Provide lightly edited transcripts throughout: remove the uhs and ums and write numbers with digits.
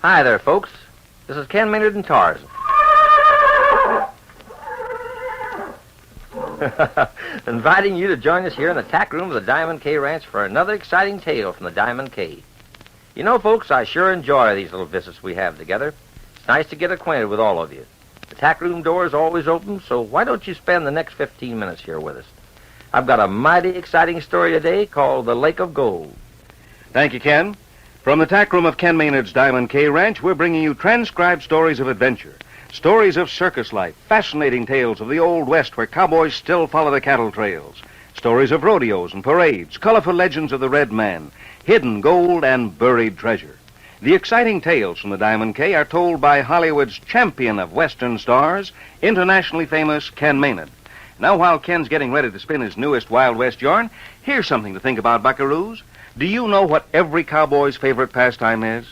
Hi there, folks. This is Ken Maynard and Tarzan. Inviting you to join us here in the tack room of the Diamond K Ranch for another exciting tale from the Diamond K. You know, folks, I sure enjoy these little visits we have together. It's nice to get acquainted with all of you. The tack room door is always open, so why don't you spend the next 15 minutes here with us? I've got a mighty exciting story today called The Lake of Gold. Thank you, Ken. From the tack room of Ken Maynard's Diamond K Ranch, we're bringing you transcribed stories of adventure, stories of circus life, fascinating tales of the Old West where cowboys still follow the cattle trails, stories of rodeos and parades, colorful legends of the Red Man, hidden gold and buried treasure. The exciting tales from the Diamond K are told by Hollywood's champion of Western stars, internationally famous Ken Maynard. Now, while Ken's getting ready to spin his newest Wild West yarn, here's something to think about, buckaroos. Do you know what every cowboy's favorite pastime is?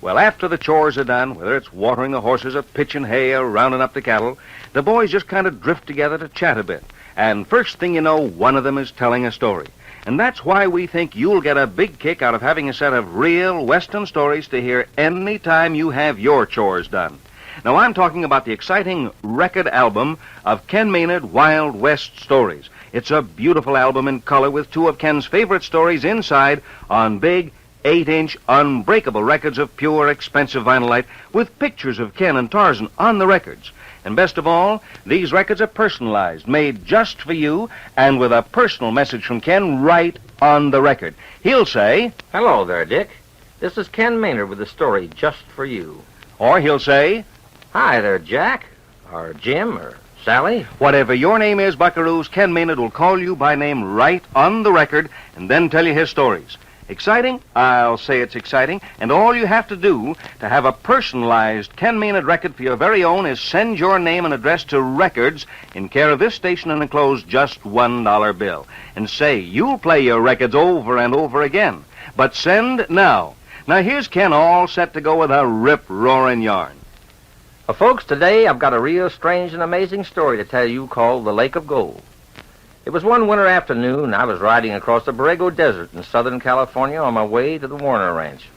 Well, after the chores are done, whether it's watering the horses or pitching hay or rounding up the cattle, the boys just kind of drift together to chat a bit. And first thing you know, one of them is telling a story. And that's why we think you'll get a big kick out of having a set of real Western stories to hear any time you have your chores done. Now, I'm talking about the exciting record album of Ken Maynard Wild West Stories. It's a beautiful album in color with two of Ken's favorite stories inside on big 8-inch unbreakable records of pure, expensive vinylite with pictures of Ken and Tarzan on the records. And best of all, these records are personalized, made just for you, and with a personal message from Ken right on the record. He'll say, Hello there, Dick. This is Ken Maynard with a story just for you. Or he'll say, Hi there, Jack, or Jim, or Sally. Whatever your name is, buckaroos, Ken Maynard will call you by name right on the record and then tell you his stories. Exciting? I'll say it's exciting. And all you have to do to have a personalized Ken Maynard record for your very own is send your name and address to Records in care of this station and enclose just $1 bill. And say you'll play your records over and over again. But send now. Now here's Ken all set to go with a rip-roaring yarn. Well, folks, today I've got a real strange and amazing story to tell you called The Lake of Gold. It was one winter afternoon. I was riding across the Borrego Desert in Southern California on my way to the Warner Ranch.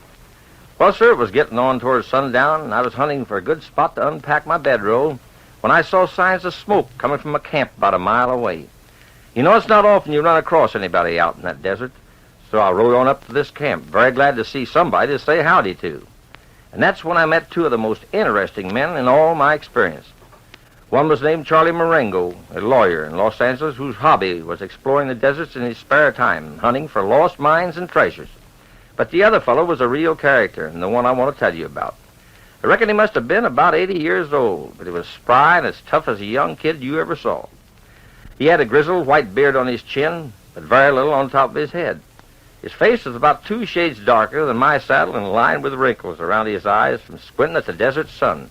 Well, sir, it was getting on towards sundown, and I was hunting for a good spot to unpack my bedroll when I saw signs of smoke coming from a camp about a mile away. You know, it's not often you run across anybody out in that desert, so I rode on up to this camp, very glad to see somebody to say howdy to. And that's when I met two of the most interesting men in all my experience. One was named Charlie Marengo, a lawyer in Los Angeles whose hobby was exploring the deserts in his spare time, hunting for lost mines and treasures. But the other fellow was a real character, and the one I want to tell you about. I reckon he must have been about 80 years old, but he was spry and as tough as a young kid you ever saw. He had a grizzled white beard on his chin, but very little on top of his head. His face was about 2 shades darker than my saddle and lined with wrinkles around his eyes from squinting at the desert sun.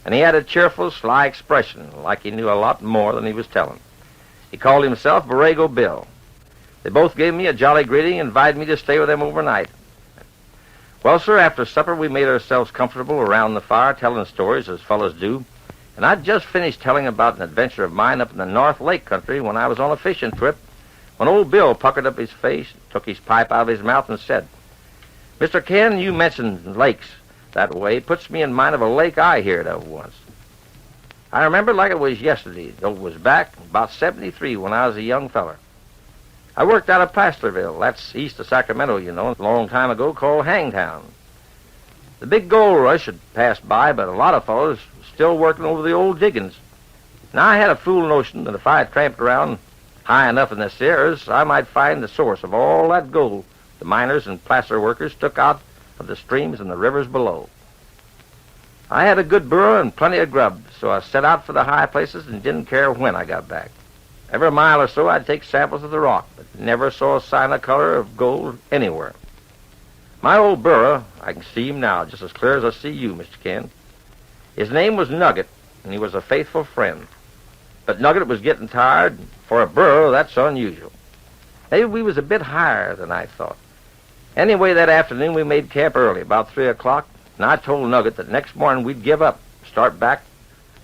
And he had a cheerful, sly expression, like he knew a lot more than he was telling. He called himself Borrego Bill. They both gave me a jolly greeting and invited me to stay with them overnight. Well, sir, after supper we made ourselves comfortable around the fire telling stories as fellows do. And I'd just finished telling about an adventure of mine up in the North Lake country when I was on a fishing trip, when old Bill puckered up his face, took his pipe out of his mouth and said, Mr. Ken, you mentioned lakes that way. Puts me in mind of a lake I heard of once. I remember like it was yesterday, though it was back about 73 when I was a young feller. I worked out of Placerville, that's east of Sacramento, you know, a long time ago, called Hangtown. The big gold rush had passed by, but a lot of fellows were still working over the old diggings. Now, I had a fool notion that if I had tramped around high enough in the Sierras, I might find the source of all that gold the miners and placer workers took out of the streams and the rivers below. I had a good burro and plenty of grub, so I set out for the high places and didn't care when I got back. Every mile or so I'd take samples of the rock, but never saw a sign of color of gold anywhere. My old burro, I can see him now just as clear as I see you, Mr. Ken. His name was Nugget, and he was a faithful friend. But Nugget was getting tired. For a burro, that's unusual. Maybe we was a bit higher than I thought. Anyway, that afternoon we made camp early, about 3 o'clock, and I told Nugget that next morning we'd give up, start back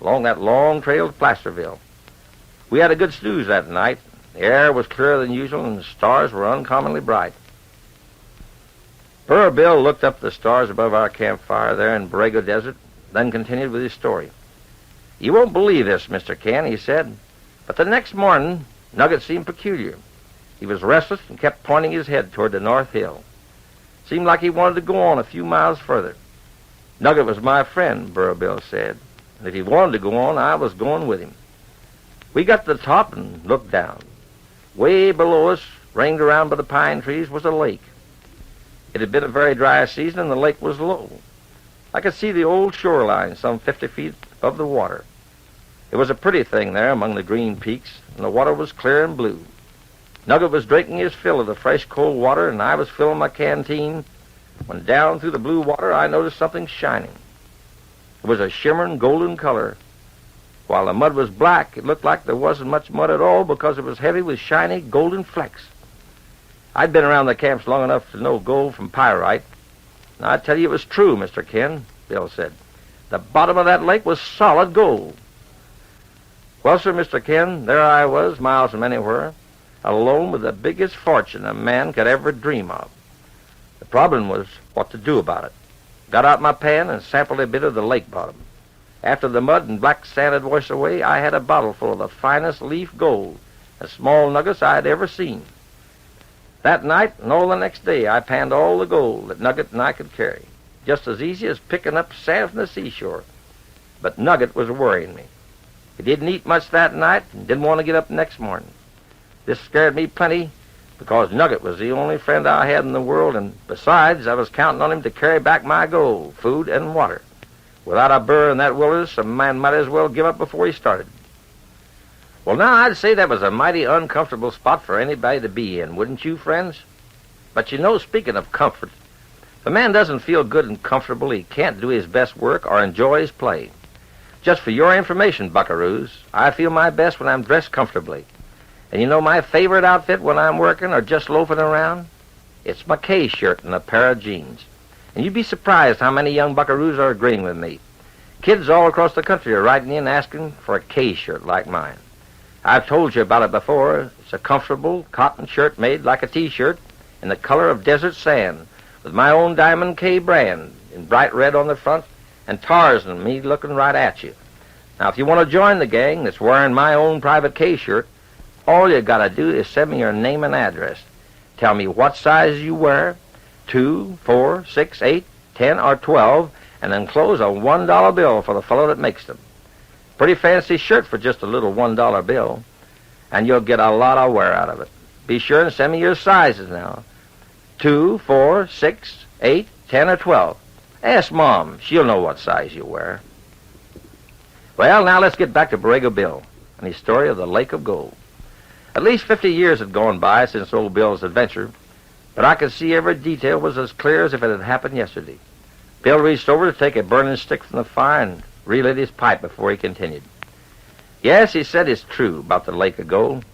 along that long trail to Placerville. We had a good snooze that night. The air was clearer than usual, and the stars were uncommonly bright. Burro Bill looked up at the stars above our campfire there in Borrego Desert, then continued with his story. "You won't believe this, Mr. Ken," he said, "but the next morning, Nugget seemed peculiar. He was restless and kept pointing his head toward the North Hill. Seemed like he wanted to go on a few miles further. Nugget was my friend," Burro Bill said, "and if he wanted to go on, I was going with him. We got to the top and looked down. Way below us, ringed around by the pine trees, was a lake. It had been a very dry season, and the lake was low. I could see the old shoreline some 50 feet above the water. It was a pretty thing there among the green peaks, and the water was clear and blue. Nugget was drinking his fill of the fresh, cold water, and I was filling my canteen, when down through the blue water I noticed something shining. It was a shimmering golden color. While the mud was black, it looked like there wasn't much mud at all because it was heavy with shiny golden flecks. I'd been around the camps long enough to know gold from pyrite, and I tell you it was true, Mr. Ken," Bill said. "The bottom of that lake was solid gold." Well, sir, Mr. Ken, there I was, miles from anywhere, alone with the biggest fortune a man could ever dream of. The problem was what to do about it. Got out my pan and sampled a bit of the lake bottom. After the mud and black sand had washed away, I had a bottle full of the finest leaf gold and small nuggets I had ever seen. That night and all the next day, I panned all the gold that Nugget and I could carry, just as easy as picking up sand from the seashore. But Nugget was worrying me. He didn't eat much that night and didn't want to get up the next morning. This scared me plenty because Nugget was the only friend I had in the world, and besides, I was counting on him to carry back my gold, food, and water. Without a burr in that wilderness, a man might as well give up before he started. Well, now, I'd say that was a mighty uncomfortable spot for anybody to be in, wouldn't you, friends? But you know, speaking of comfort, if a man doesn't feel good and comfortable, he can't do his best work or enjoy his play. Just for your information, buckaroos, I feel my best when I'm dressed comfortably. And you know my favorite outfit when I'm working or just loafing around? It's my K shirt and a pair of jeans. And you'd be surprised how many young buckaroos are agreeing with me. Kids all across the country are writing in asking for a K shirt like mine. I've told you about it before. It's a comfortable cotton shirt made like a T-shirt in the color of desert sand, with my own Diamond K brand in bright red on the front, and Tarzan and me looking right at you. Now, if you want to join the gang that's wearing my own private K shirt, all you got to do is send me your name and address. Tell me what size you wear, 2, 4, 6, 8, 10, or 12, and enclose a $1 bill for the fellow that makes them. Pretty fancy shirt for just a little $1 bill, and you'll get a lot of wear out of it. Be sure and send me your sizes now. 2, 4, 6, 8, 10, or 12. Ask Mom. She'll know what size you wear. Well, now let's get back to Borrego Bill and his story of the Lake of Gold. At least 50 years had gone by since old Bill's adventure, but I could see every detail was as clear as if it had happened yesterday. Bill reached over to take a burning stick from the fire and relit his pipe before he continued. "Yes," he said, "it's true about the Lake of Gold.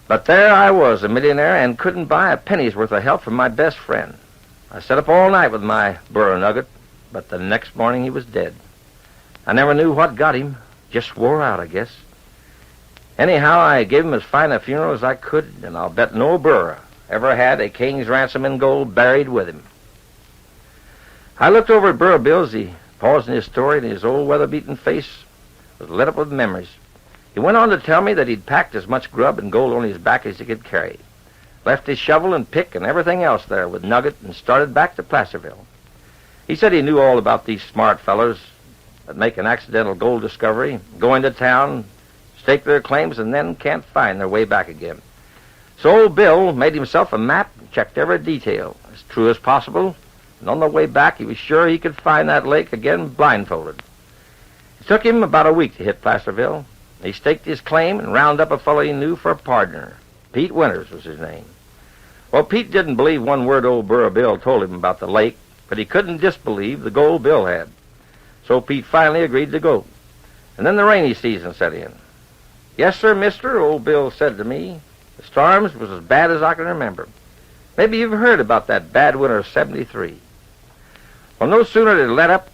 But there I was, a millionaire, and couldn't buy a penny's worth of help from my best friend. I sat up all night with my burro Nugget, but the next morning he was dead. I never knew what got him. Just wore out, I guess. Anyhow, I gave him as fine a funeral as I could, and I'll bet no burro ever had a king's ransom in gold buried with him." I looked over at Burro Bill as he paused in his story, and his old weather-beaten face was lit up with memories. He went on to tell me that he'd packed as much grub and gold on his back as he could carry, left his shovel and pick and everything else there with Nugget, and started back to Placerville. He said he knew all about these smart fellers that make an accidental gold discovery, go into town, stake their claims, and then can't find their way back again. So old Bill made himself a map and checked every detail, as true as possible, and on the way back he was sure he could find that lake again blindfolded. It took him about a week to hit Placerville. He staked his claim and rounded up a fellow he knew for a partner. Pete Winters was his name. Well, Pete didn't believe one word old Burro Bill told him about the lake, but he couldn't disbelieve the gold Bill had. So Pete finally agreed to go. And then the rainy season set in. "Yes, sir, mister," old Bill said to me. "The storms was as bad as I can remember. Maybe you've heard about that bad winter of '73. Well, no sooner did it let up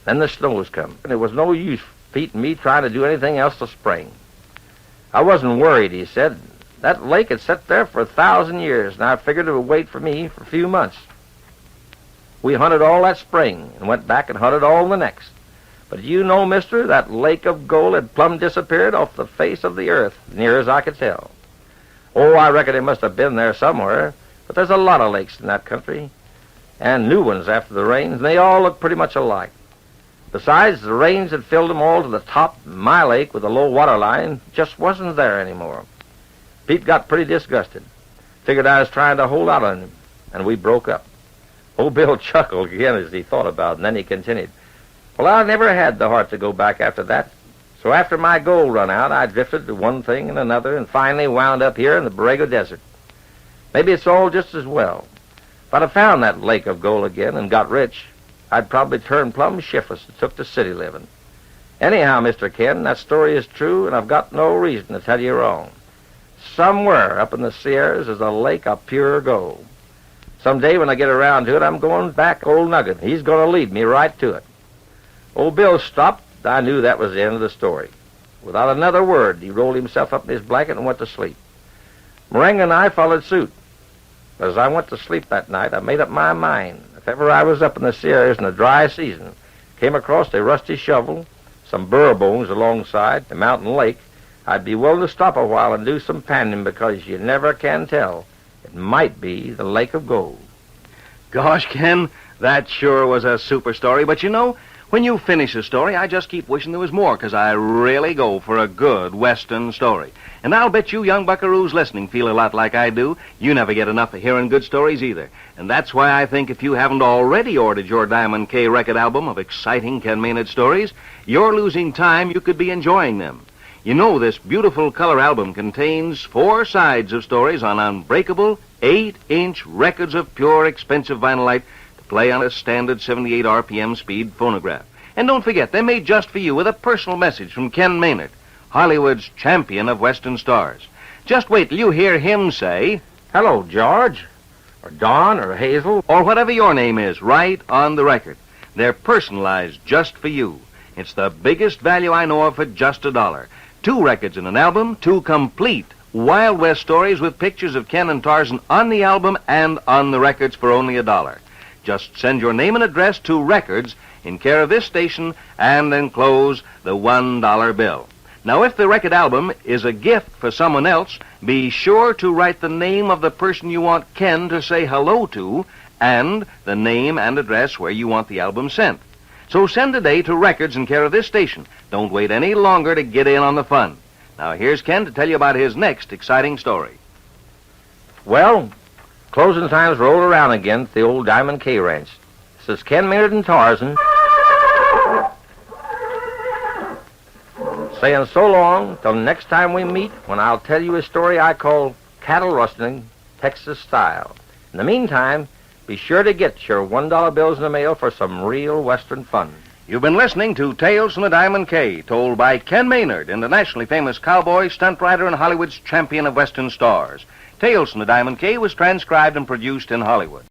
than the snows come, and it was no use Pete and me trying to do anything else till spring. I wasn't worried," he said. That lake had sat there for 1,000 years, and I figured it would wait for me for a few months. We hunted all that spring and went back and hunted all the next. But you know, mister, that lake of gold had plumb disappeared off the face of the earth, near as I could tell. Oh, I reckon it must have been there somewhere, but there's a lot of lakes in that country, and new ones after the rains, and they all look pretty much alike. Besides, the rains had filled them all to the top, and my lake with a low water line just wasn't there anymore. Pete got pretty disgusted. Figured I was trying to hold out on him, and we broke up. Old Bill chuckled again as he thought about it, and then he continued, "Well, I never had the heart to go back after that. So after my gold run out, I drifted to one thing and another, and finally wound up here in the Borrego Desert. Maybe it's all just as well. If I'd have found that lake of gold again and got rich, I'd probably turn plumb shiftless and took to city living. Anyhow, Mr. Ken, that story is true, and I've got no reason to tell you wrong. Somewhere up in the Sierras is a lake of pure gold. Someday when I get around to it, I'm going back to Old Nugget. He's going to lead me right to it." Old Bill stopped. I knew that was the end of the story. Without another word, he rolled himself up in his blanket and went to sleep. Moringa and I followed suit. But as I went to sleep that night, I made up my mind. If ever I was up in the Sierras in the dry season, came across a rusty shovel, some burro bones alongside the mountain lake, I'd be willing to stop a while and do some panning, because you never can tell. It might be the lake of gold. Gosh, Ken, that sure was a super story. But you know, when you finish a story, I just keep wishing there was more, because I really go for a good Western story. And I'll bet you young buckaroos listening feel a lot like I do. You never get enough of hearing good stories either. And that's why I think if you haven't already ordered your Diamond K record album of exciting Ken Maynard stories, you're losing time. You could be enjoying them. You know, this beautiful color album contains 4 sides of stories on unbreakable 8-inch records of pure expensive vinylite to play on a standard 78 RPM speed phonograph. And don't forget, they're made just for you with a personal message from Ken Maynard, Hollywood's champion of Western stars. Just wait till you hear him say, "Hello, George," or Don, or Hazel, or whatever your name is, right on the record. They're personalized just for you. It's the biggest value I know of for just $1. 2 records in an album, 2 complete Wild West stories with pictures of Ken and Tarzan on the album and on the records for only $1. Just send your name and address to Records in care of this station and enclose the $1 bill. Now, if the record album is a gift for someone else, be sure to write the name of the person you want Ken to say hello to and the name and address where you want the album sent. So send today to Records in care of this station. Don't wait any longer to get in on the fun. Now, here's Ken to tell you about his next exciting story. Well, closing time's rolled around again at the old Diamond K Ranch. This is Ken Maynard and Tarzan saying so long till next time we meet, when I'll tell you a story I call Cattle Rustling, Texas Style. In the meantime, be sure to get your $1 bills in the mail for some real Western fun. You've been listening to Tales from the Diamond K, told by Ken Maynard, internationally famous cowboy, stunt rider, and Hollywood's champion of Western stars. Tales from the Diamond K was transcribed and produced in Hollywood.